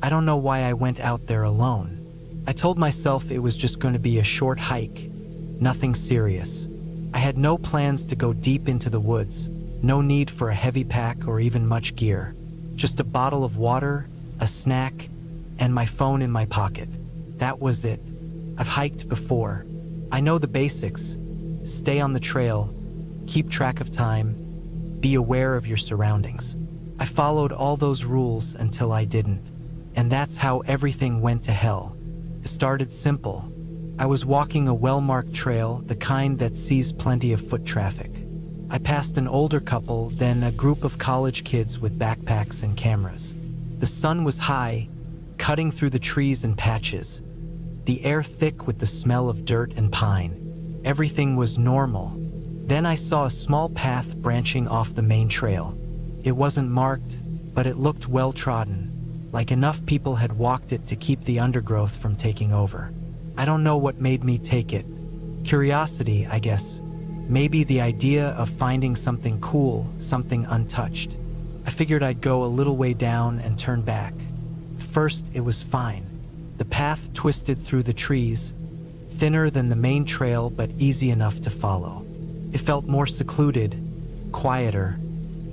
I don't know why I went out there alone. I told myself it was just going to be a short hike, nothing serious. I had no plans to go deep into the woods, no need for a heavy pack or even much gear. Just a bottle of water, a snack, and my phone in my pocket. That was it. I've hiked before. I know the basics. Stay on the trail, keep track of time, be aware of your surroundings. I followed all those rules until I didn't. And that's how everything went to hell. It started simple. I was walking a well-marked trail, the kind that sees plenty of foot traffic. I passed an older couple, then a group of college kids with backpacks and cameras. The sun was high, cutting through the trees and patches. The air thick with the smell of dirt and pine. Everything was normal. Then I saw a small path branching off the main trail. It wasn't marked, but it looked well-trodden, like enough people had walked it to keep the undergrowth from taking over. I don't know what made me take it. Curiosity, I guess. Maybe the idea of finding something cool, something untouched. I figured I'd go a little way down and turn back. First, it was fine. The path twisted through the trees, thinner than the main trail but easy enough to follow. It felt more secluded, quieter,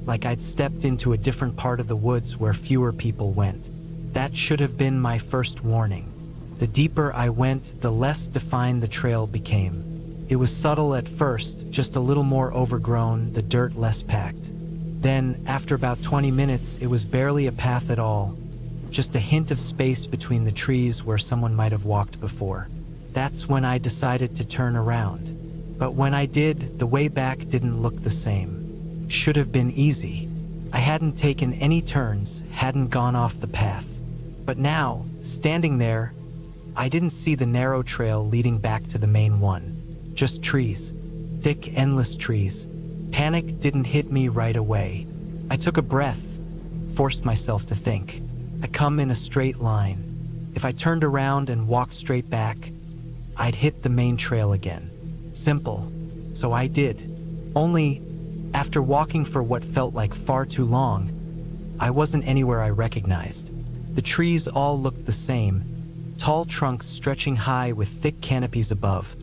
like I'd stepped into a different part of the woods where fewer people went. That should have been my first warning. The deeper I went, the less defined the trail became. It was subtle at first, just a little more overgrown, the dirt less packed. Then, after about 20 minutes, it was barely a path at all, just a hint of space between the trees where someone might have walked before. That's when I decided to turn around. But when I did, the way back didn't look the same. Should have been easy. I hadn't taken any turns, hadn't gone off the path. But now, standing there, I didn't see the narrow trail leading back to the main one. Just trees. Thick, endless trees. Panic didn't hit me right away. I took a breath, forced myself to think. I come in a straight line. If I turned around and walked straight back, I'd hit the main trail again. Simple. So I did. Only, after walking for what felt like far too long, I wasn't anywhere I recognized. The trees all looked the same, tall trunks stretching high with thick canopies above,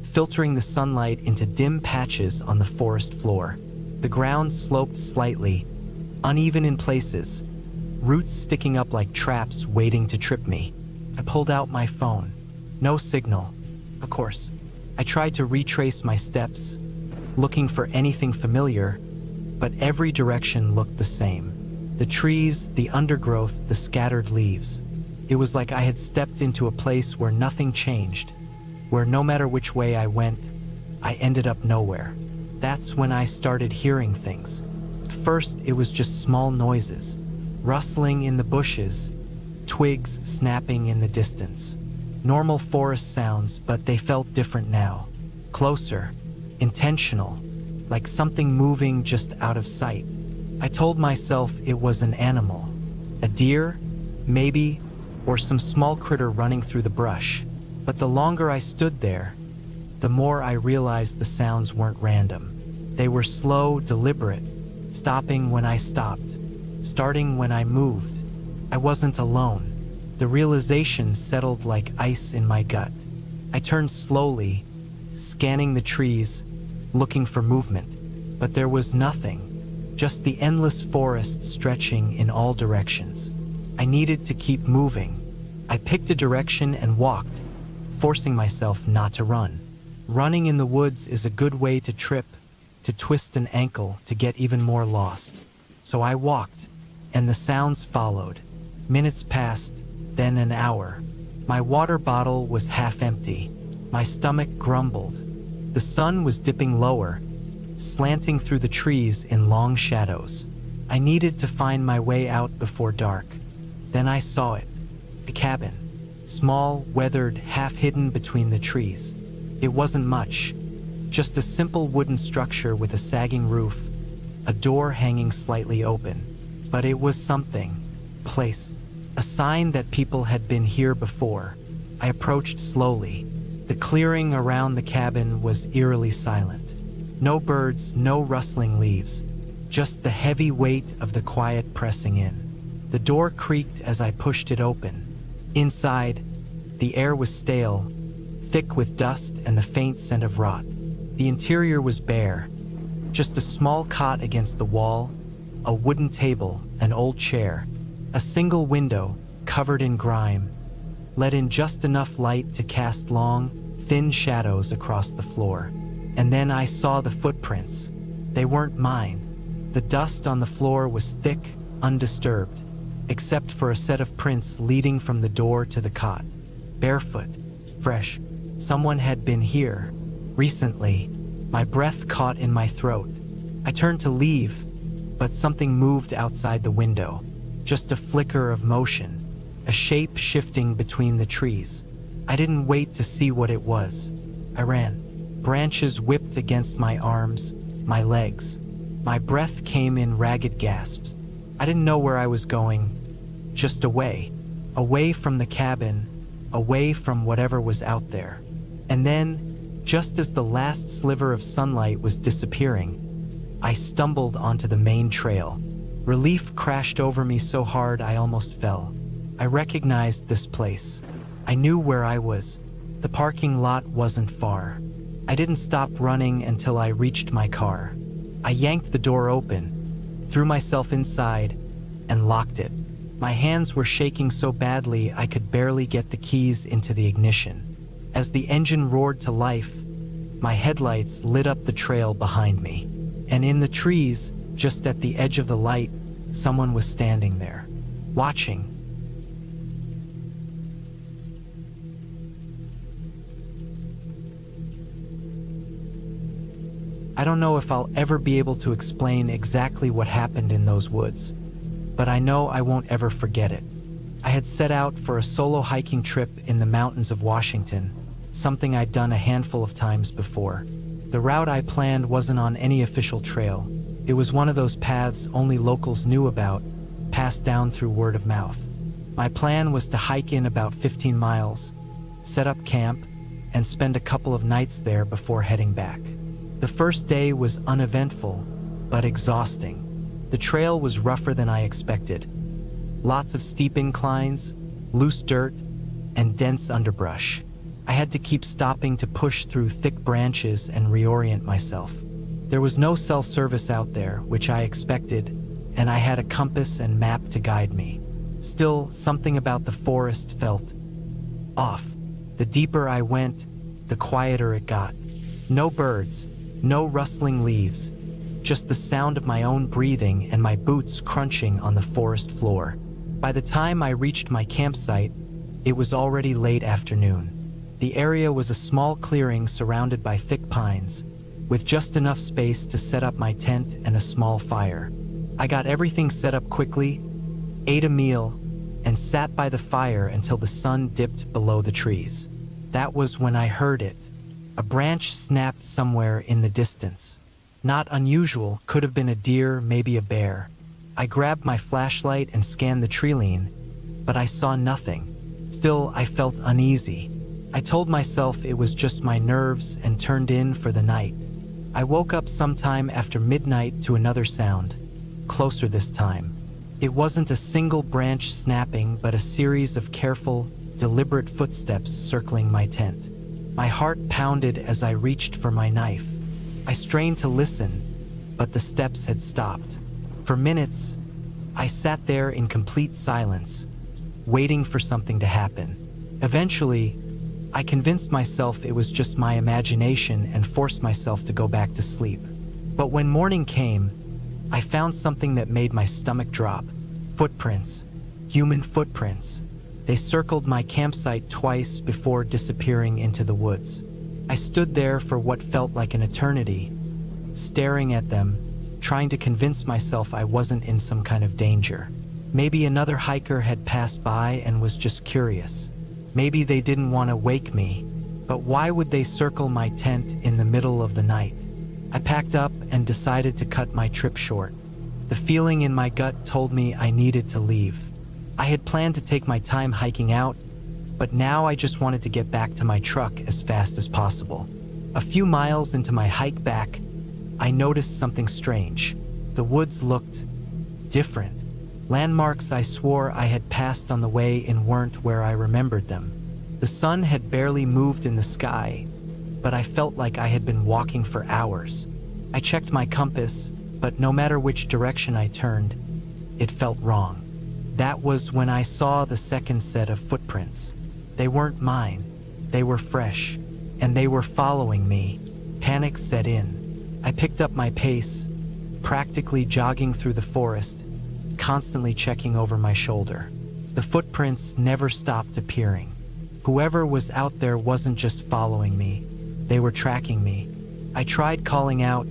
filtering the sunlight into dim patches on the forest floor. The ground sloped slightly, uneven in places, roots sticking up like traps waiting to trip me. I pulled out my phone. No signal. Of course. I tried to retrace my steps, looking for anything familiar, but every direction looked the same. The trees, the undergrowth, the scattered leaves. It was like I had stepped into a place where nothing changed, where no matter which way I went, I ended up nowhere. That's when I started hearing things. At first, it was just small noises, rustling in the bushes, twigs snapping in the distance. Normal forest sounds, but they felt different now. Closer, intentional, like something moving just out of sight. I told myself it was an animal. A deer, maybe, or some small critter running through the brush. But the longer I stood there, the more I realized the sounds weren't random. They were slow, deliberate, stopping when I stopped, starting when I moved. I wasn't alone. The realization settled like ice in my gut. I turned slowly, scanning the trees, looking for movement. But there was nothing, just the endless forest stretching in all directions. I needed to keep moving. I picked a direction and walked, forcing myself not to run. Running in the woods is a good way to trip, to twist an ankle, to get even more lost. So I walked, and the sounds followed. Minutes passed, then an hour. My water bottle was half empty. My stomach grumbled. The sun was dipping lower, slanting through the trees in long shadows. I needed to find my way out before dark. Then I saw it. A cabin. Small, weathered, half hidden between the trees. It wasn't much. Just a simple wooden structure with a sagging roof, a door hanging slightly open. But it was something. Place. A sign that people had been here before. I approached slowly. The clearing around the cabin was eerily silent. No birds, no rustling leaves. Just the heavy weight of the quiet pressing in. The door creaked as I pushed it open. Inside, the air was stale, thick with dust and the faint scent of rot. The interior was bare, just a small cot against the wall, a wooden table, an old chair, a single window covered in grime, let in just enough light to cast long, thin shadows across the floor. And then I saw the footprints. They weren't mine. The dust on the floor was thick, undisturbed, except for a set of prints leading from the door to the cot. Barefoot, fresh. Someone had been here. Recently. My breath caught in my throat. I turned to leave, but something moved outside the window. Just a flicker of motion, a shape shifting between the trees. I didn't wait to see what it was. I ran. Branches whipped against my arms, my legs. My breath came in ragged gasps. I didn't know where I was going, just away. Away from the cabin, away from whatever was out there. And then, just as the last sliver of sunlight was disappearing, I stumbled onto the main trail. Relief crashed over me so hard I almost fell. I recognized this place. I knew where I was. The parking lot wasn't far. I didn't stop running until I reached my car. I yanked the door open, threw myself inside, and locked it. My hands were shaking so badly I could barely get the keys into the ignition. As the engine roared to life, my headlights lit up the trail behind me. And in the trees, just at the edge of the light, someone was standing there, watching. I don't know if I'll ever be able to explain exactly what happened in those woods, but I know I won't ever forget it. I had set out for a solo hiking trip in the mountains of Washington, something I'd done a handful of times before. The route I planned wasn't on any official trail. It was one of those paths only locals knew about, passed down through word of mouth. My plan was to hike in about 15 miles, set up camp, and spend a couple of nights there before heading back. The first day was uneventful, but exhausting. The trail was rougher than I expected. Lots of steep inclines, loose dirt, and dense underbrush. I had to keep stopping to push through thick branches and reorient myself. There was no cell service out there, which I expected, and I had a compass and map to guide me. Still, something about the forest felt off. The deeper I went, the quieter it got. No birds, no rustling leaves, just the sound of my own breathing and my boots crunching on the forest floor. By the time I reached my campsite, it was already late afternoon. The area was a small clearing surrounded by thick pines, with just enough space to set up my tent and a small fire. I got everything set up quickly, ate a meal, and sat by the fire until the sun dipped below the trees. That was when I heard it. A branch snapped somewhere in the distance. Not unusual, could have been a deer, maybe a bear. I grabbed my flashlight and scanned the treeline, but I saw nothing. Still, I felt uneasy. I told myself it was just my nerves and turned in for the night. I woke up sometime after midnight to another sound, closer this time. It wasn't a single branch snapping, but a series of careful, deliberate footsteps circling my tent. My heart pounded as I reached for my knife. I strained to listen, but the steps had stopped. For minutes, I sat there in complete silence, waiting for something to happen. Eventually, I convinced myself it was just my imagination and forced myself to go back to sleep. But when morning came, I found something that made my stomach drop. Footprints. Human footprints. They circled my campsite twice before disappearing into the woods. I stood there for what felt like an eternity, staring at them, trying to convince myself I wasn't in some kind of danger. Maybe another hiker had passed by and was just curious. Maybe they didn't want to wake me, but why would they circle my tent in the middle of the night? I packed up and decided to cut my trip short. The feeling in my gut told me I needed to leave. I had planned to take my time hiking out, but now I just wanted to get back to my truck as fast as possible. A few miles into my hike back, I noticed something strange. The woods looked different. Landmarks I swore I had passed on the way and weren't where I remembered them. The sun had barely moved in the sky, but I felt like I had been walking for hours. I checked my compass, but no matter which direction I turned, it felt wrong. That was when I saw the second set of footprints. They weren't mine. They were fresh, and they were following me. Panic set in. I picked up my pace, practically jogging through the forest, constantly checking over my shoulder. The footprints never stopped appearing. Whoever was out there wasn't just following me, they were tracking me. I tried calling out,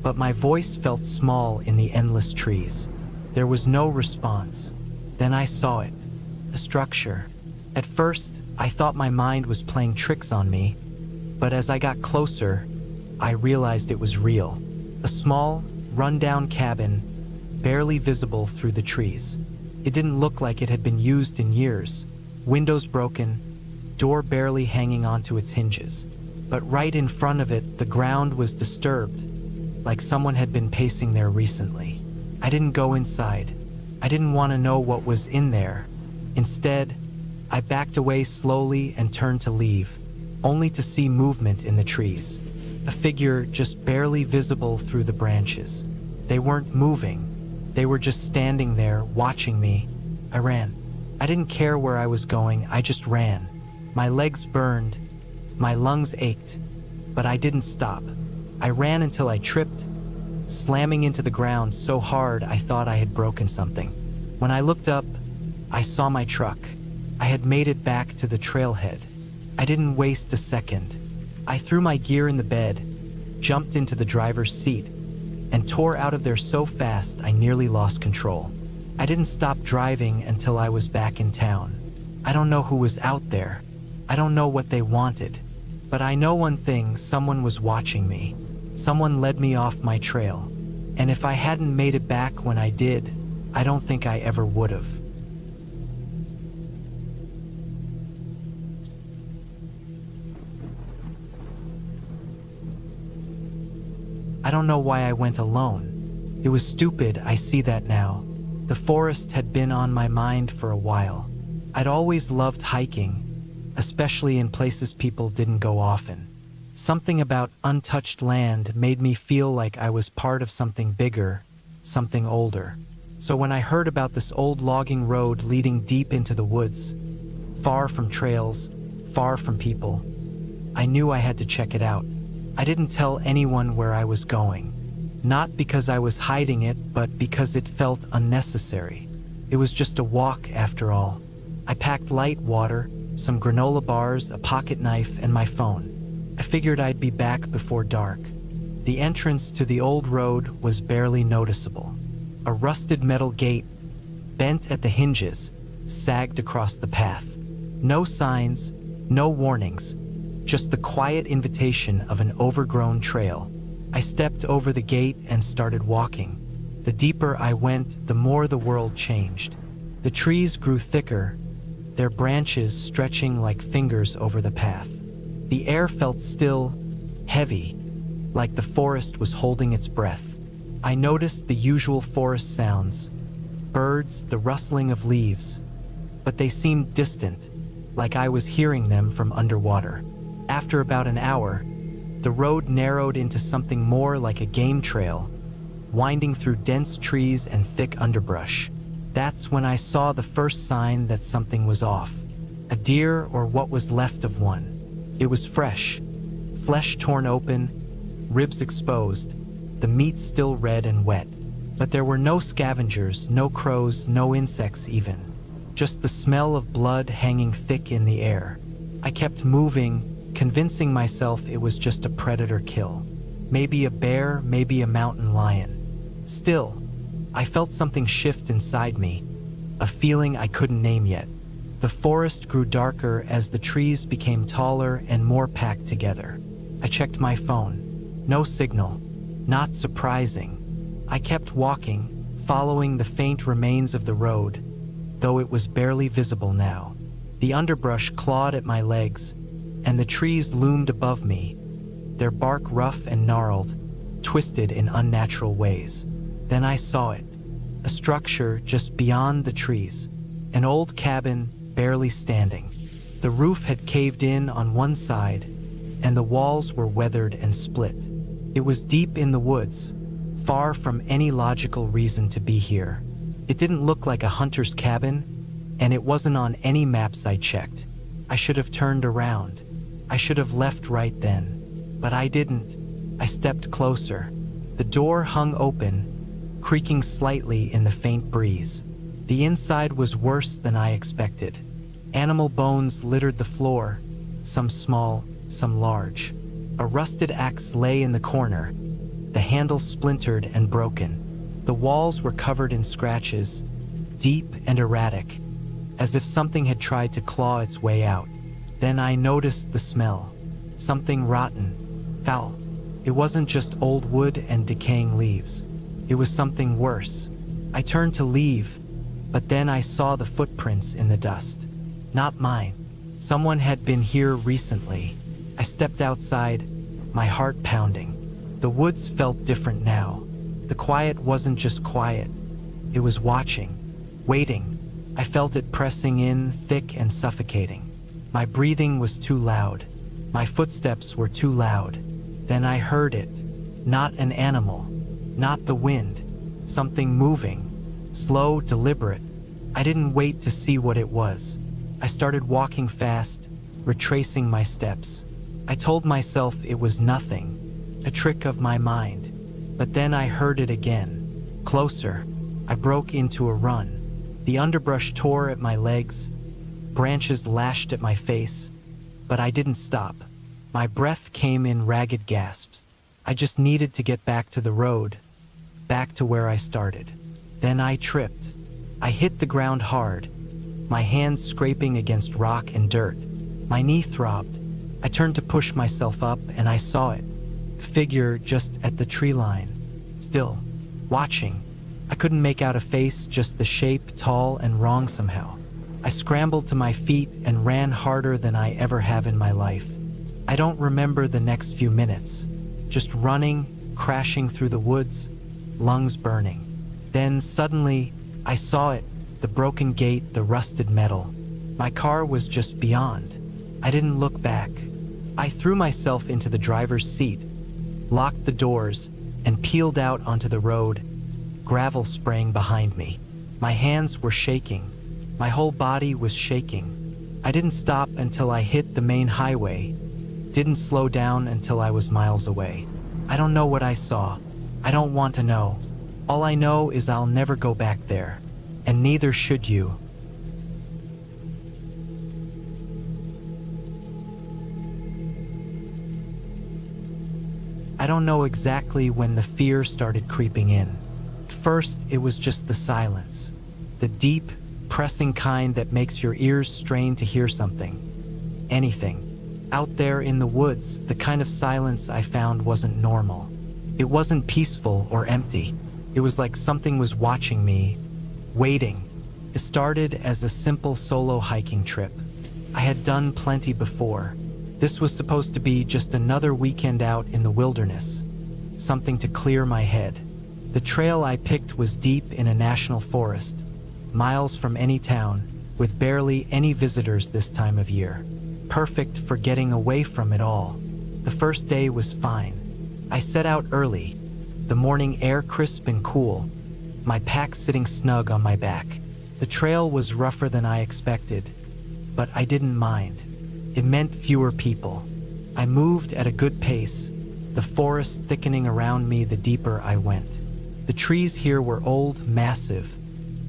but my voice felt small in the endless trees. There was no response. Then I saw it, a structure. At first, I thought my mind was playing tricks on me, but as I got closer, I realized it was real. A small, run-down cabin, barely visible through the trees. It didn't look like it had been used in years. Windows broken, door barely hanging onto its hinges. But right in front of it, the ground was disturbed, like someone had been pacing there recently. I didn't go inside. I didn't want to know what was in there. Instead, I backed away slowly and turned to leave, only to see movement in the trees. A figure just barely visible through the branches. They weren't moving. They were just standing there, watching me. I ran. I didn't care where I was going, I just ran. My legs burned, my lungs ached, but I didn't stop. I ran until I tripped, slamming into the ground so hard I thought I had broken something. When I looked up, I saw my truck. I had made it back to the trailhead. I didn't waste a second. I threw my gear in the bed, jumped into the driver's seat, and tore out of there so fast I nearly lost control. I didn't stop driving until I was back in town. I don't know who was out there. I don't know what they wanted. But I know one thing, someone was watching me. Someone led me off my trail. And if I hadn't made it back when I did, I don't think I ever would have. I don't know why I went alone. It was stupid, I see that now. The forest had been on my mind for a while. I'd always loved hiking, especially in places people didn't go often. Something about untouched land made me feel like I was part of something bigger, something older. So when I heard about this old logging road leading deep into the woods, far from trails, far from people, I knew I had to check it out. I didn't tell anyone where I was going. Not because I was hiding it, but because it felt unnecessary. It was just a walk after all. I packed light water, some granola bars, a pocket knife, and my phone. I figured I'd be back before dark. The entrance to the old road was barely noticeable. A rusted metal gate, bent at the hinges, sagged across the path. No signs, no warnings, just the quiet invitation of an overgrown trail. I stepped over the gate and started walking. The deeper I went, the more the world changed. The trees grew thicker, their branches stretching like fingers over the path. The air felt still, heavy, like the forest was holding its breath. I noticed the usual forest sounds, birds, the rustling of leaves, but they seemed distant, like I was hearing them from underwater. After about an hour, the road narrowed into something more like a game trail, winding through dense trees and thick underbrush. That's when I saw the first sign that something was off. A deer, or what was left of one. It was fresh, flesh torn open, ribs exposed, the meat still red and wet. But there were no scavengers, no crows, no insects even. Just the smell of blood hanging thick in the air. I kept moving, convincing myself it was just a predator kill. Maybe a bear, maybe a mountain lion. Still, I felt something shift inside me, a feeling I couldn't name yet. The forest grew darker as the trees became taller and more packed together. I checked my phone. No signal. Not surprising. I kept walking, following the faint remains of the road, though it was barely visible now. The underbrush clawed at my legs, and the trees loomed above me, their bark rough and gnarled, twisted in unnatural ways. Then I saw it. a structure just beyond the trees, an old cabin barely standing. The roof had caved in on one side, and the walls were weathered and split. It was deep in the woods, far from any logical reason to be here. It didn't look like a hunter's cabin, and it wasn't on any maps I checked. I should have turned around. I should have left right then. But I didn't. I stepped closer. The door hung open, creaking slightly in the faint breeze. The inside was worse than I expected. Animal bones littered the floor, some small, some large. A rusted axe lay in the corner, the handle splintered and broken. The walls were covered in scratches, deep and erratic, as if something had tried to claw its way out. Then I noticed the smell. Something rotten, foul. It wasn't just old wood and decaying leaves. It was something worse. I turned to leave, but then I saw the footprints in the dust. Not mine. Someone had been here recently. I stepped outside, my heart pounding. The woods felt different now. The quiet wasn't just quiet. It was watching, waiting. I felt it pressing in, thick and suffocating. My breathing was too loud. My footsteps were too loud. Then I heard it. Not an animal. Not the wind. Something moving. Slow, deliberate. I didn't wait to see what it was. I started walking fast, retracing my steps. I told myself it was nothing, a trick of my mind. But then I heard it again. Closer. I broke into a run. The underbrush tore at my legs. Branches lashed at my face. But I didn't stop. My breath came in ragged gasps. I just needed to get back to the road, back to where I started. Then I tripped. I hit the ground hard, my hands scraping against rock and dirt. My knee throbbed. I turned to push myself up and I saw it. A figure just at the tree line, still, watching. I couldn't make out a face, just the shape, tall and wrong somehow. I scrambled to my feet and ran harder than I ever have in my life. I don't remember the next few minutes, just running, crashing through the woods, lungs burning. Then suddenly, I saw it, the broken gate, the rusted metal. My car was just beyond. I didn't look back. I threw myself into the driver's seat, locked the doors, and peeled out onto the road, gravel spraying behind me. My hands were shaking. My whole body was shaking. I didn't stop until I hit the main highway, didn't slow down until I was miles away. I don't know what I saw. I don't want to know. All I know is I'll never go back there, and neither should you. I don't know exactly when the fear started creeping in. At first, it was just the silence, the deep, pressing kind that makes your ears strain to hear something, anything. Out there in the woods, the kind of silence I found wasn't normal. It wasn't peaceful or empty. It was like something was watching me, waiting. It started as a simple solo hiking trip. I had done plenty before. This was supposed to be just another weekend out in the wilderness, something to clear my head. The trail I picked was deep in a national forest, miles from any town, with barely any visitors this time of year. Perfect for getting away from it all. The first day was fine. I set out early, the morning air crisp and cool, my pack sitting snug on my back. The trail was rougher than I expected, but I didn't mind. It meant fewer people. I moved at a good pace, the forest thickening around me the deeper I went. The trees here were old, massive,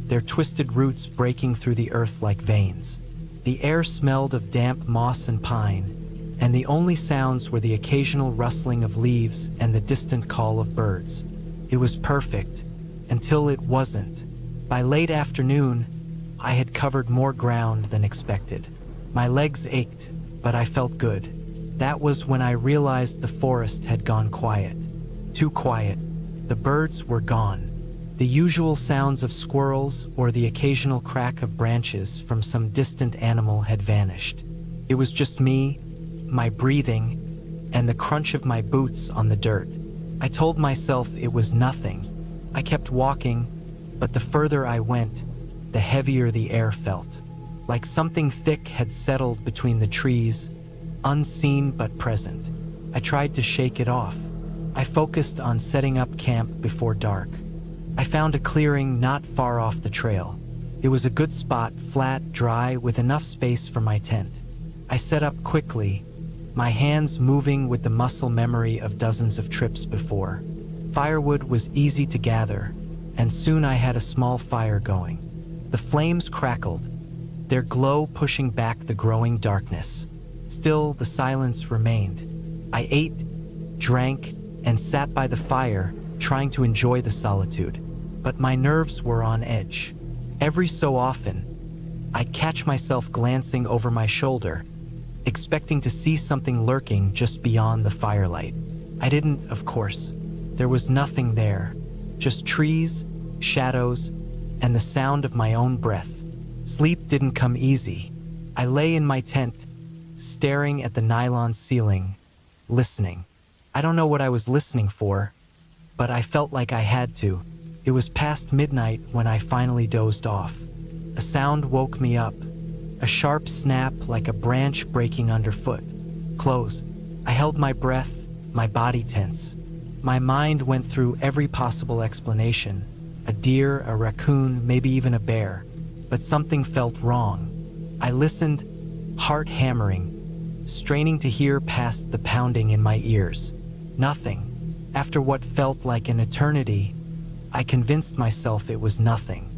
their twisted roots breaking through the earth like veins. The air smelled of damp moss and pine, and the only sounds were the occasional rustling of leaves and the distant call of birds. It was perfect, until it wasn't. By late afternoon, I had covered more ground than expected. My legs ached, but I felt good. That was when I realized the forest had gone quiet. Too quiet. The birds were gone. The usual sounds of squirrels or the occasional crack of branches from some distant animal had vanished. It was just me, my breathing, and the crunch of my boots on the dirt. I told myself it was nothing. I kept walking, but the further I went, the heavier the air felt. Like something thick had settled between the trees, unseen but present. I tried to shake it off. I focused on setting up camp before dark. I found a clearing not far off the trail. It was a good spot, flat, dry, with enough space for my tent. I set up quickly, my hands moving with the muscle memory of dozens of trips before. Firewood was easy to gather, and soon I had a small fire going. The flames crackled, their glow pushing back the growing darkness. Still, the silence remained. I ate, drank, and sat by the fire, trying to enjoy the solitude. But my nerves were on edge. Every so often, I'd catch myself glancing over my shoulder, expecting to see something lurking just beyond the firelight. I didn't, of course. There was nothing there, just trees, shadows, and the sound of my own breath. Sleep didn't come easy. I lay in my tent, staring at the nylon ceiling, listening. I don't know what I was listening for, but I felt like I had to. It was past midnight when I finally dozed off. A sound woke me up, a sharp snap like a branch breaking underfoot. Close. I held my breath, my body tense. My mind went through every possible explanation. A deer, a raccoon, maybe even a bear. But something felt wrong. I listened, heart hammering, straining to hear past the pounding in my ears. Nothing. After what felt like an eternity, I convinced myself it was nothing.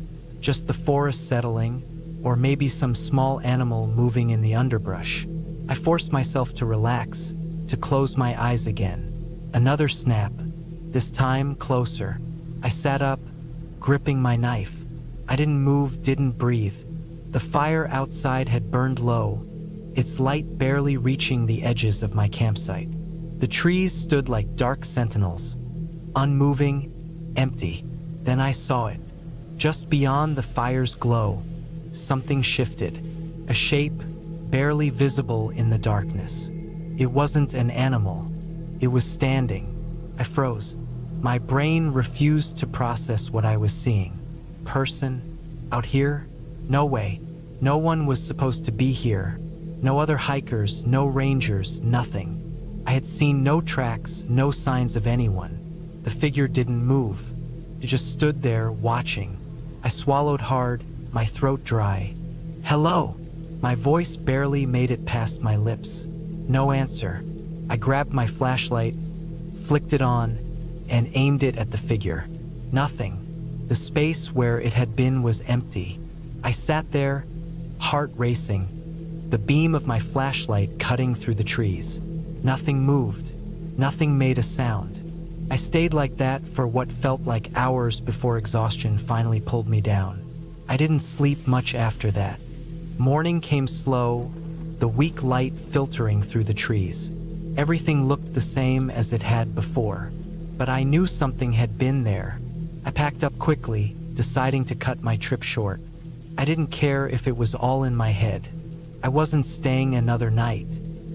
Just the forest settling, or maybe some small animal moving in the underbrush. I forced myself to relax, to close my eyes again. Another snap, this time closer. I sat up, gripping my knife. I didn't move, didn't breathe. The fire outside had burned low, its light barely reaching the edges of my campsite. The trees stood like dark sentinels, unmoving, empty. Then I saw it. Just beyond the fire's glow, something shifted. A shape, barely visible in the darkness. It wasn't an animal. It was standing. I froze. My brain refused to process what I was seeing. Person? Out here? No way. No one was supposed to be here. No other hikers, no rangers, nothing. I had seen no tracks, no signs of anyone. The figure didn't move. It just stood there, watching. I swallowed hard, my throat dry. Hello? My voice barely made it past my lips. No answer. I grabbed my flashlight, flicked it on, and aimed it at the figure. Nothing. The space where it had been was empty. I sat there, heart racing, the beam of my flashlight cutting through the trees. Nothing moved. Nothing made a sound. I stayed like that for what felt like hours before exhaustion finally pulled me down. I didn't sleep much after that. Morning came slow, the weak light filtering through the trees. Everything looked the same as it had before, but I knew something had been there. I packed up quickly, deciding to cut my trip short. I didn't care if it was all in my head. I wasn't staying another night.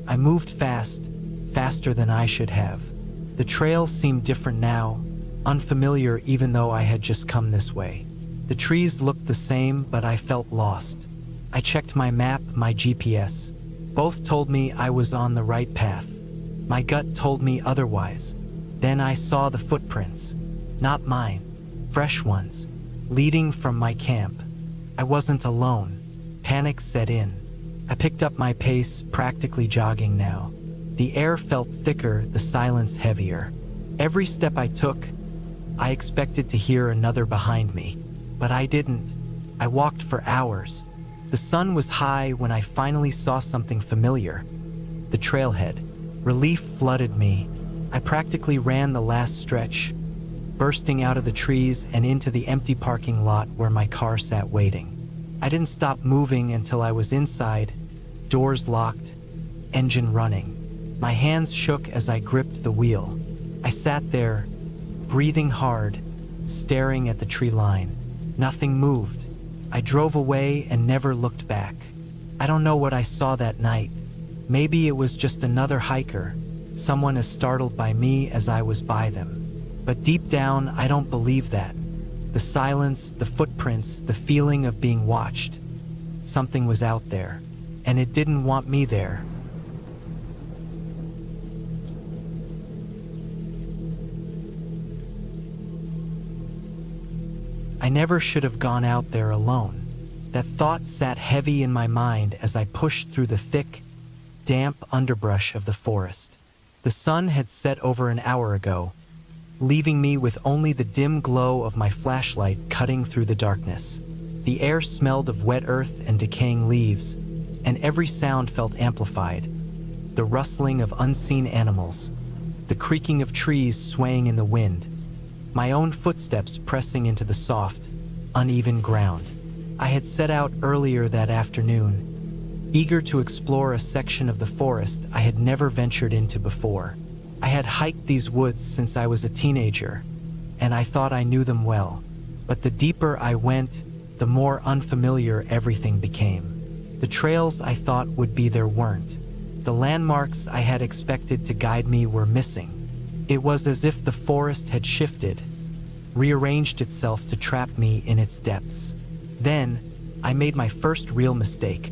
I moved fast, faster than I should have. The trail seemed different now, unfamiliar even though I had just come this way. The trees looked the same, but I felt lost. I checked my map, my GPS. Both told me I was on the right path. My gut told me otherwise. Then I saw the footprints. Not mine. Fresh ones. Leading from my camp. I wasn't alone. Panic set in. I picked up my pace, practically jogging now. The air felt thicker, the silence heavier. Every step I took, I expected to hear another behind me. But I didn't. I walked for hours. The sun was high when I finally saw something familiar. The trailhead. Relief flooded me. I practically ran the last stretch, bursting out of the trees and into the empty parking lot where my car sat waiting. I didn't stop moving until I was inside, doors locked, engine running. My hands shook as I gripped the wheel. I sat there, breathing hard, staring at the tree line. Nothing moved. I drove away and never looked back. I don't know what I saw that night. Maybe it was just another hiker, someone as startled by me as I was by them. But deep down, I don't believe that. The silence, the footprints, the feeling of being watched. Something was out there, and it didn't want me there. I never should have gone out there alone. That thought sat heavy in my mind as I pushed through the thick, damp underbrush of the forest. The sun had set over an hour ago, leaving me with only the dim glow of my flashlight cutting through the darkness. The air smelled of wet earth and decaying leaves, and every sound felt amplified. The rustling of unseen animals, the creaking of trees swaying in the wind, my own footsteps pressing into the soft, uneven ground. I had set out earlier that afternoon, eager to explore a section of the forest I had never ventured into before. I had hiked these woods since I was a teenager, and I thought I knew them well. But the deeper I went, the more unfamiliar everything became. The trails I thought would be there weren't. The landmarks I had expected to guide me were missing. It was as if the forest had shifted, rearranged itself to trap me in its depths. Then, I made my first real mistake.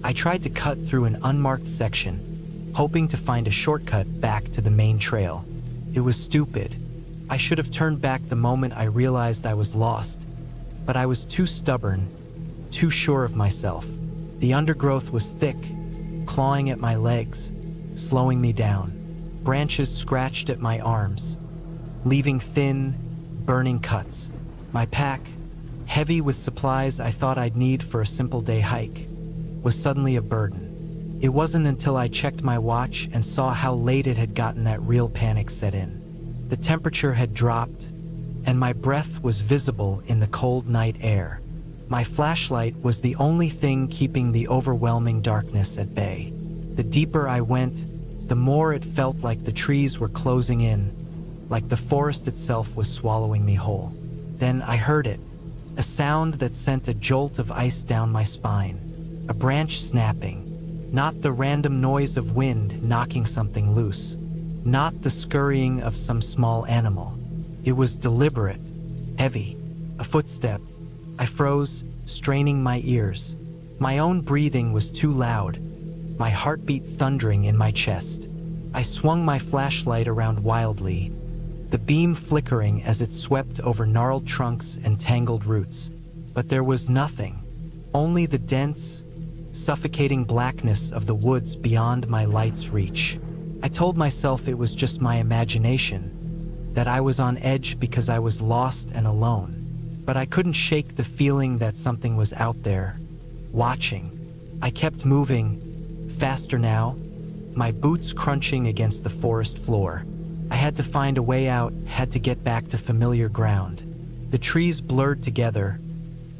I tried to cut through an unmarked section, hoping to find a shortcut back to the main trail. It was stupid. I should have turned back the moment I realized I was lost, but I was too stubborn, too sure of myself. The undergrowth was thick, clawing at my legs, slowing me down. Branches scratched at my arms, leaving thin, burning cuts. My pack, heavy with supplies I thought I'd need for a simple day hike, was suddenly a burden. It wasn't until I checked my watch and saw how late it had gotten that real panic set in. The temperature had dropped, and my breath was visible in the cold night air. My flashlight was the only thing keeping the overwhelming darkness at bay. The deeper I went, the more it felt like the trees were closing in, like the forest itself was swallowing me whole. Then I heard it, a sound that sent a jolt of ice down my spine, a branch snapping. Not the random noise of wind knocking something loose, not the scurrying of some small animal. It was deliberate, heavy, a footstep. I froze, straining my ears. My own breathing was too loud, my heartbeat thundering in my chest. I swung my flashlight around wildly, the beam flickering as it swept over gnarled trunks and tangled roots. But there was nothing, only the dense, suffocating blackness of the woods beyond my light's reach. I told myself it was just my imagination, that I was on edge because I was lost and alone. But I couldn't shake the feeling that something was out there, watching. I kept moving, faster now, my boots crunching against the forest floor. I had to find a way out, had to get back to familiar ground. The trees blurred together,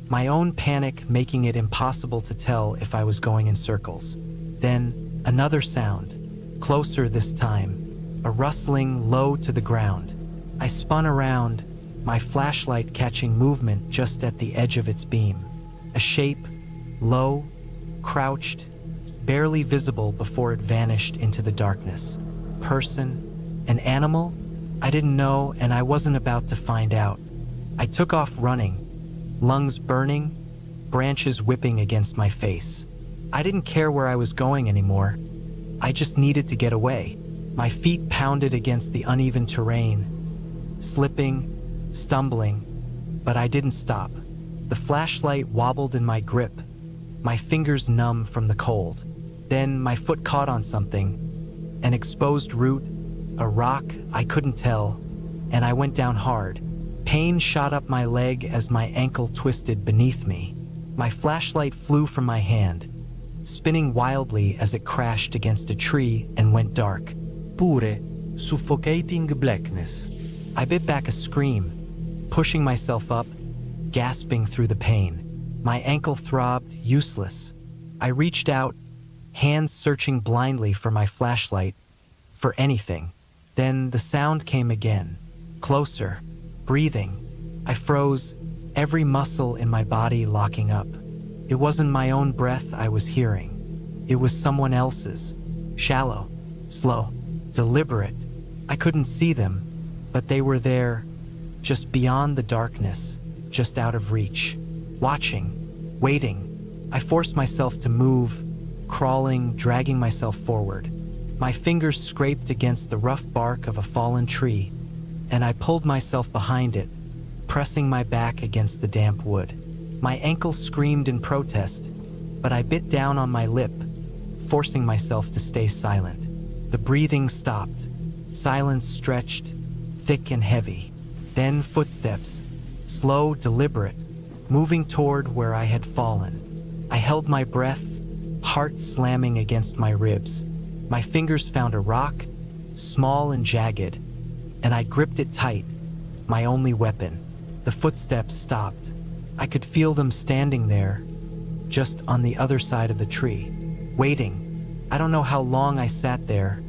my own panic making it impossible to tell if I was going in circles. Then, another sound, closer this time, a rustling low to the ground. I spun around, my flashlight catching movement just at the edge of its beam. A shape, low, crouched, barely visible before it vanished into the darkness. Person? An animal? I didn't know, and I wasn't about to find out. I took off running, lungs burning, branches whipping against my face. I didn't care where I was going anymore. I just needed to get away. My feet pounded against the uneven terrain, slipping, stumbling, but I didn't stop. The flashlight wobbled in my grip, my fingers numb from the cold. Then my foot caught on something, an exposed root, a rock, I couldn't tell, and I went down hard. Pain shot up my leg as my ankle twisted beneath me. My flashlight flew from my hand, spinning wildly as it crashed against a tree and went dark. Pure, suffocating blackness. I bit back a scream, pushing myself up, gasping through the pain. My ankle throbbed, useless. I reached out, hands searching blindly for my flashlight, for anything. Then the sound came again, closer, breathing. I froze, every muscle in my body locking up. It wasn't my own breath I was hearing. It was someone else's. Shallow, slow, deliberate. I couldn't see them, but they were there, just beyond the darkness, just out of reach. Watching, waiting, I forced myself to move, crawling, dragging myself forward. My fingers scraped against the rough bark of a fallen tree, and I pulled myself behind it, pressing my back against the damp wood. My ankle screamed in protest, but I bit down on my lip, forcing myself to stay silent. The breathing stopped. Silence stretched, thick and heavy. Then footsteps, slow, deliberate, moving toward where I had fallen. I held my breath, heart slamming against my ribs. My fingers found a rock, small and jagged, and I gripped it tight, my only weapon. The footsteps stopped. I could feel them standing there, just on the other side of the tree, waiting. I don't know how long I sat there,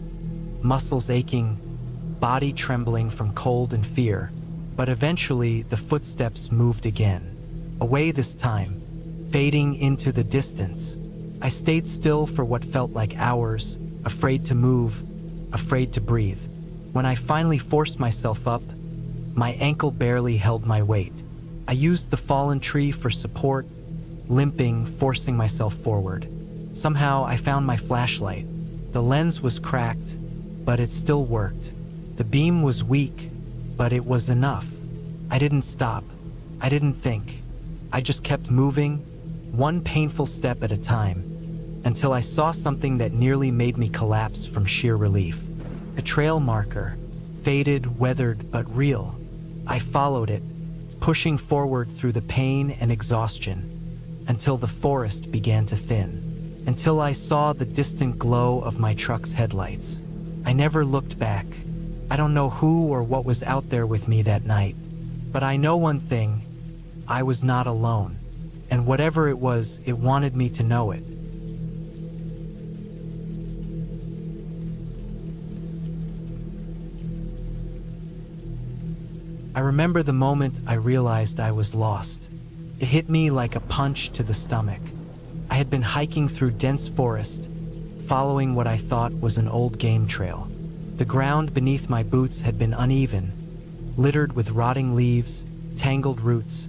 muscles aching, body trembling from cold and fear, but eventually the footsteps moved again, away this time, fading into the distance. I stayed still for what felt like hours, afraid to move, afraid to breathe. When I finally forced myself up, my ankle barely held my weight. I used the fallen tree for support, limping, forcing myself forward. Somehow I found my flashlight. The lens was cracked, but it still worked. The beam was weak, but it was enough. I didn't stop. I didn't think. I just kept moving, one painful step at a time, until I saw something that nearly made me collapse from sheer relief. A trail marker, faded, weathered, but real. I followed it, pushing forward through the pain and exhaustion, until the forest began to thin, until I saw the distant glow of my truck's headlights. I never looked back. I don't know who or what was out there with me that night, but I know one thing: I was not alone, and whatever it was, it wanted me to know it. I remember the moment I realized I was lost. It hit me like a punch to the stomach. I had been hiking through dense forest, following what I thought was an old game trail. The ground beneath my boots had been uneven, littered with rotting leaves, tangled roots,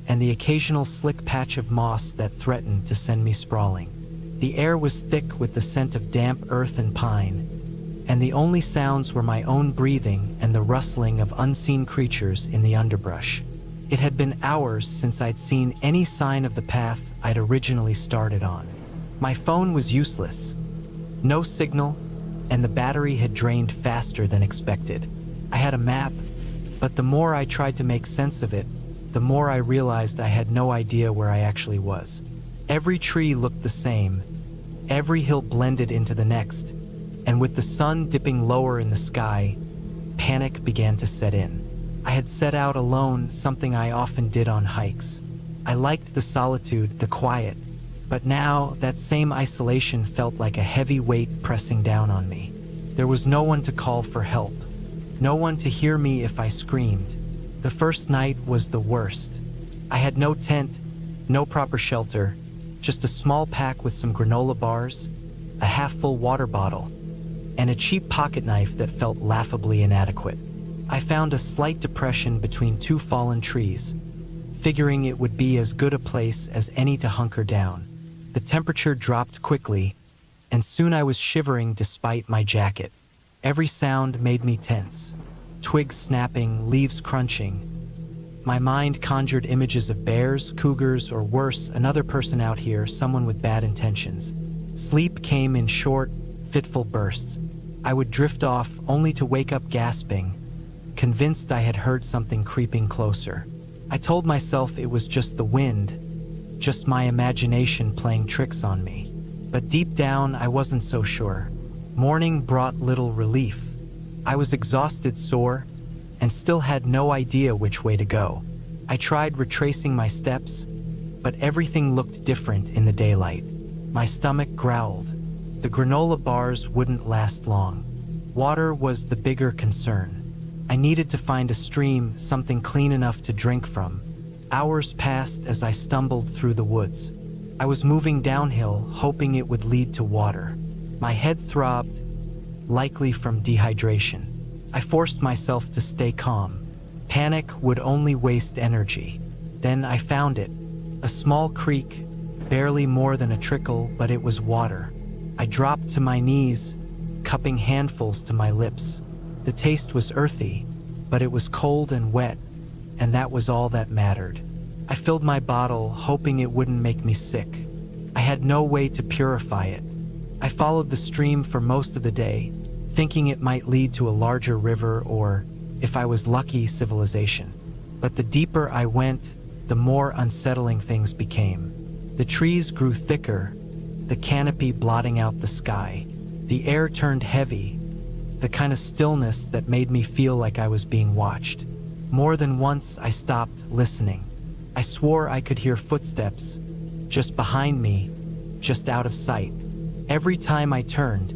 and the occasional slick patch of moss that threatened to send me sprawling. The air was thick with the scent of damp earth and pine, and the only sounds were my own breathing and the rustling of unseen creatures in the underbrush. It had been hours since I'd seen any sign of the path I'd originally started on. My phone was useless. No signal, and the battery had drained faster than expected. I had a map, but the more I tried to make sense of it, the more I realized I had no idea where I actually was. Every tree looked the same, every hill blended into the next, and with the sun dipping lower in the sky, panic began to set in. I had set out alone, something I often did on hikes. I liked the solitude, the quiet, but now that same isolation felt like a heavy weight pressing down on me. There was no one to call for help, no one to hear me if I screamed. The first night was the worst. I had no tent, no proper shelter, just a small pack with some granola bars, a half-full water bottle, and a cheap pocket knife that felt laughably inadequate. I found a slight depression between two fallen trees, figuring it would be as good a place as any to hunker down. The temperature dropped quickly, and soon I was shivering despite my jacket. Every sound made me tense. Twigs snapping, leaves crunching. My mind conjured images of bears, cougars, or worse, another person out here, someone with bad intentions. Sleep came in short, fitful bursts. I would drift off only to wake up gasping, convinced I had heard something creeping closer. I told myself it was just the wind, just my imagination playing tricks on me. But deep down, I wasn't so sure. Morning brought little relief. I was exhausted, sore, and still had no idea which way to go. I tried retracing my steps, but everything looked different in the daylight. My stomach growled. The granola bars wouldn't last long. Water was the bigger concern. I needed to find a stream, something clean enough to drink from. Hours passed as I stumbled through the woods. I was moving downhill, hoping it would lead to water. My head throbbed, likely from dehydration. I forced myself to stay calm, Panic would only waste energy. Then I found it. A small creek, barely more than a trickle, but it was water. I dropped to my knees, cupping handfuls to my lips. The taste was earthy, but it was cold and wet, and that was all that mattered. I filled my bottle, hoping it wouldn't make me sick. I had no way to purify it. I followed the stream for most of the day, thinking it might lead to a larger river or, if I was lucky, civilization. But the deeper I went, the more unsettling things became. The trees grew thicker, the canopy blotting out the sky. The air turned heavy, the kind of stillness that made me feel like I was being watched. More than once, I stopped listening. I swore I could hear footsteps, just behind me, just out of sight. Every time I turned,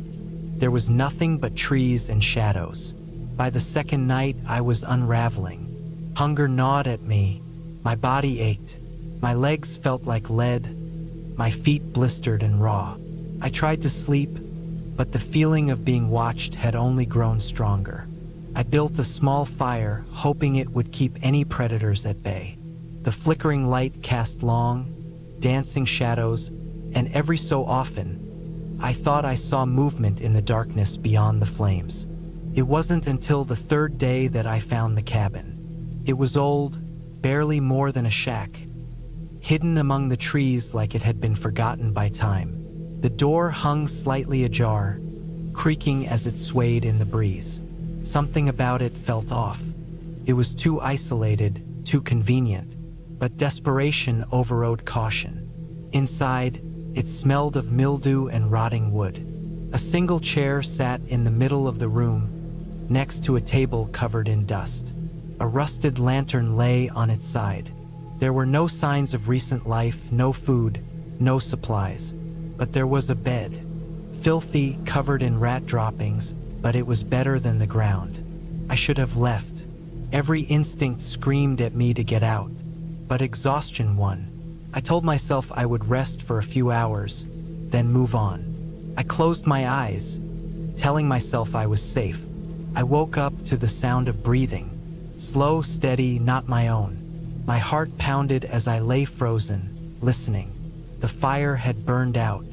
there was nothing but trees and shadows. By the second night, I was unraveling. Hunger gnawed at me. My body ached. My legs felt like lead. My feet blistered and raw. I tried to sleep, but the feeling of being watched had only grown stronger. I built a small fire, hoping it would keep any predators at bay. The flickering light cast long, dancing shadows, and every so often, I thought I saw movement in the darkness beyond the flames. It wasn't until the third day that I found the cabin. It was old, barely more than a shack, hidden among the trees like it had been forgotten by time. The door hung slightly ajar, creaking as it swayed in the breeze. Something about it felt off. It was too isolated, too convenient, but desperation overrode caution. Inside, it smelled of mildew and rotting wood. A single chair sat in the middle of the room, next to a table covered in dust. A rusted lantern lay on its side. There were no signs of recent life, no food, no supplies. But there was a bed, filthy, covered in rat droppings, but it was better than the ground. I should have left. Every instinct screamed at me to get out, but exhaustion won. I told myself I would rest for a few hours, then move on. I closed my eyes, telling myself I was safe. I woke up to the sound of breathing, slow, steady, not my own. My heart pounded as I lay frozen, listening. The fire had burned out.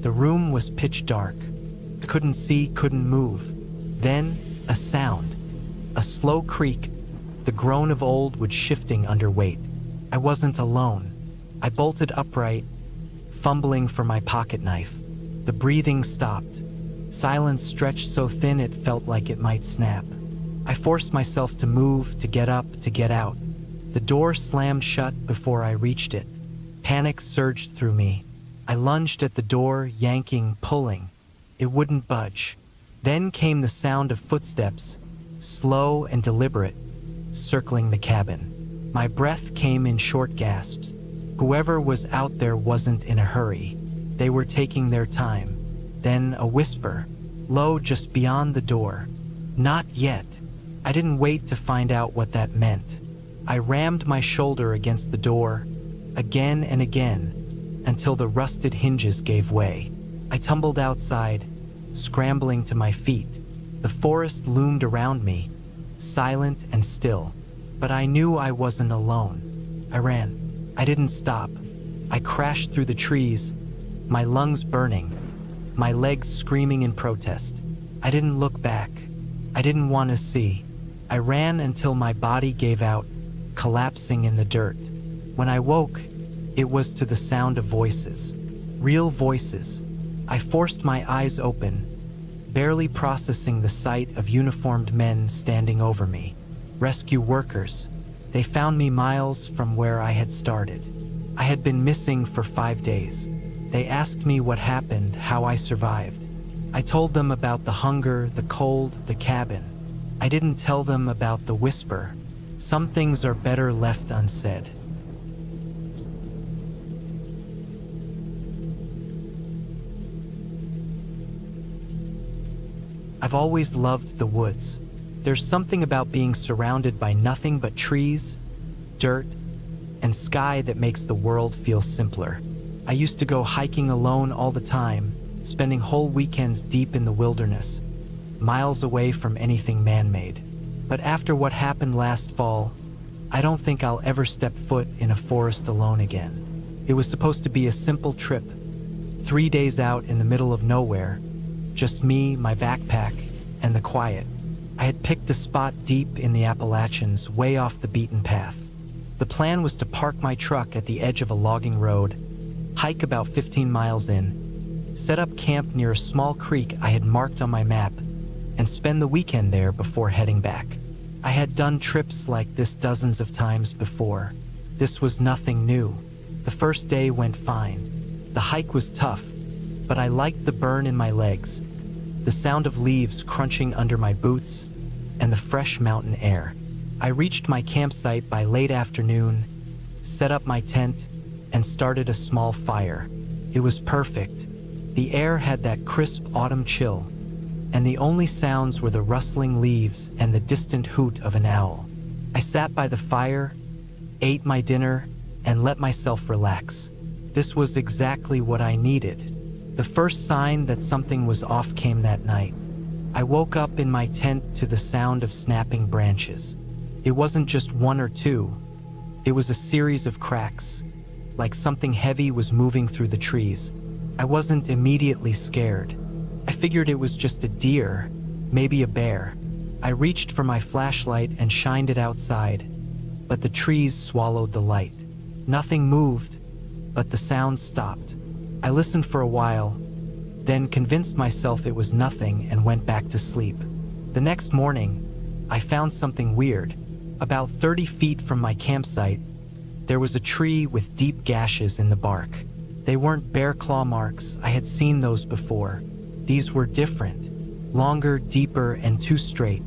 The room was pitch dark. I couldn't see, couldn't move. Then, a sound. A slow creak, the groan of old wood shifting under weight. I wasn't alone. I bolted upright, fumbling for my pocket knife. The breathing stopped. Silence stretched so thin it felt like it might snap. I forced myself to move, to get up, to get out. The door slammed shut before I reached it. Panic surged through me. I lunged at the door, yanking, pulling. It wouldn't budge. Then came the sound of footsteps, slow and deliberate, circling the cabin. My breath came in short gasps. Whoever was out there wasn't in a hurry. They were taking their time. Then a whisper, low just beyond the door. Not yet. I didn't wait to find out what that meant. I rammed my shoulder against the door, again and again, until the rusted hinges gave way. I tumbled outside, scrambling to my feet. The forest loomed around me, silent and still, but I knew I wasn't alone. I ran. I didn't stop. I crashed through the trees, my lungs burning, my legs screaming in protest. I didn't look back. I didn't want to see. I ran until my body gave out, collapsing in the dirt. When I woke, it was to the sound of voices. Real voices. I forced my eyes open, barely processing the sight of uniformed men standing over me. Rescue workers. They found me miles from where I had started. I had been missing for 5 days. They asked me what happened, how I survived. I told them about the hunger, the cold, the cabin. I didn't tell them about the whisper. Some things are better left unsaid. I've always loved the woods. There's something about being surrounded by nothing but trees, dirt, and sky that makes the world feel simpler. I used to go hiking alone all the time, spending whole weekends deep in the wilderness, miles away from anything man-made. But after what happened last fall, I don't think I'll ever step foot in a forest alone again. It was supposed to be a simple trip, 3 days out in the middle of nowhere, just me, my backpack, and the quiet. I had picked a spot deep in the Appalachians, way off the beaten path. The plan was to park my truck at the edge of a logging road, hike about 15 miles in, set up camp near a small creek I had marked on my map, and spend the weekend there before heading back. I had done trips like this dozens of times before. This was nothing new. The first day went fine. The hike was tough, but I liked the burn in my legs, the sound of leaves crunching under my boots, and the fresh mountain air. I reached my campsite by late afternoon, set up my tent, and started a small fire. It was perfect. The air had that crisp autumn chill, and the only sounds were the rustling leaves and the distant hoot of an owl. I sat by the fire, ate my dinner, and let myself relax. This was exactly what I needed. The first sign that something was off came that night. I woke up in my tent to the sound of snapping branches. It wasn't just one or two. It was a series of cracks, like something heavy was moving through the trees. I wasn't immediately scared. I figured it was just a deer, maybe a bear. I reached for my flashlight and shined it outside, but the trees swallowed the light. Nothing moved, but the sound stopped. I listened for a while, then convinced myself it was nothing and went back to sleep. The next morning, I found something weird. About 30 feet from my campsite, there was a tree with deep gashes in the bark. They weren't bear claw marks. I had seen those before. These were different, longer, deeper, and too straight,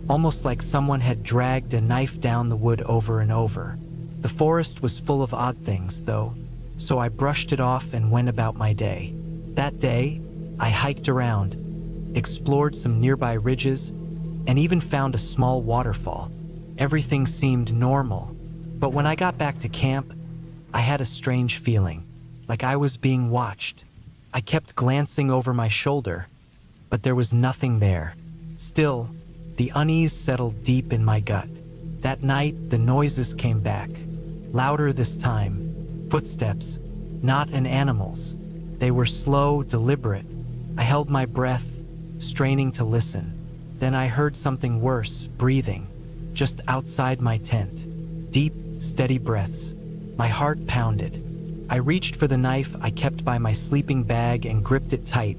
almost like someone had dragged a knife down the wood over and over. The forest was full of odd things, though, so I brushed it off and went about my day. That day, I hiked around, explored some nearby ridges, and even found a small waterfall. Everything seemed normal, but when I got back to camp, I had a strange feeling, like I was being watched. I kept glancing over my shoulder, but there was nothing there. Still, the unease settled deep in my gut. That night, the noises came back, louder this time. Footsteps, not an animal's. They were slow, deliberate. I held my breath, straining to listen. Then I heard something worse, breathing, just outside my tent. Deep, steady breaths. My heart pounded. I reached for the knife I kept by my sleeping bag and gripped it tight,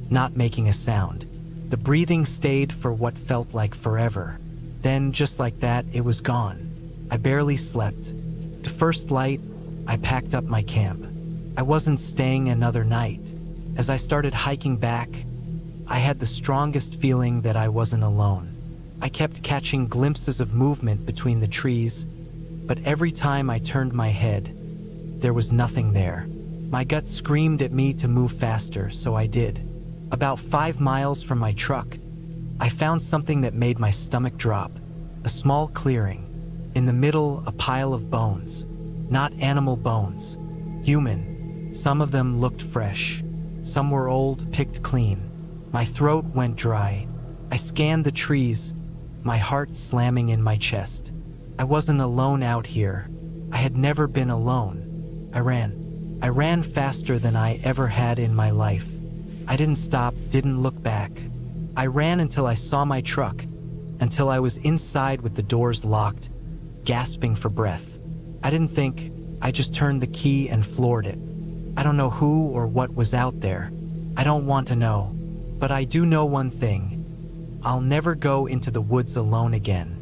not making a sound. The breathing stayed for what felt like forever. Then, just like that, it was gone. I barely slept. To first light, I packed up my camp. I wasn't staying another night. As I started hiking back, I had the strongest feeling that I wasn't alone. I kept catching glimpses of movement between the trees, but every time I turned my head, there was nothing there. My gut screamed at me to move faster, so I did. About 5 miles from my truck, I found something that made my stomach drop. A small clearing. In the middle, a pile of bones. Not animal bones. Human. Some of them looked fresh. Some were old, picked clean. My throat went dry. I scanned the trees, my heart slamming in my chest. I wasn't alone out here. I had never been alone. I ran faster than I ever had in my life. I didn't stop, didn't look back. I ran until I saw my truck, until I was inside with the doors locked, gasping for breath. I didn't think, I just turned the key and floored it. I don't know who or what was out there. I don't want to know. But I do know one thing. I'll never go into the woods alone again.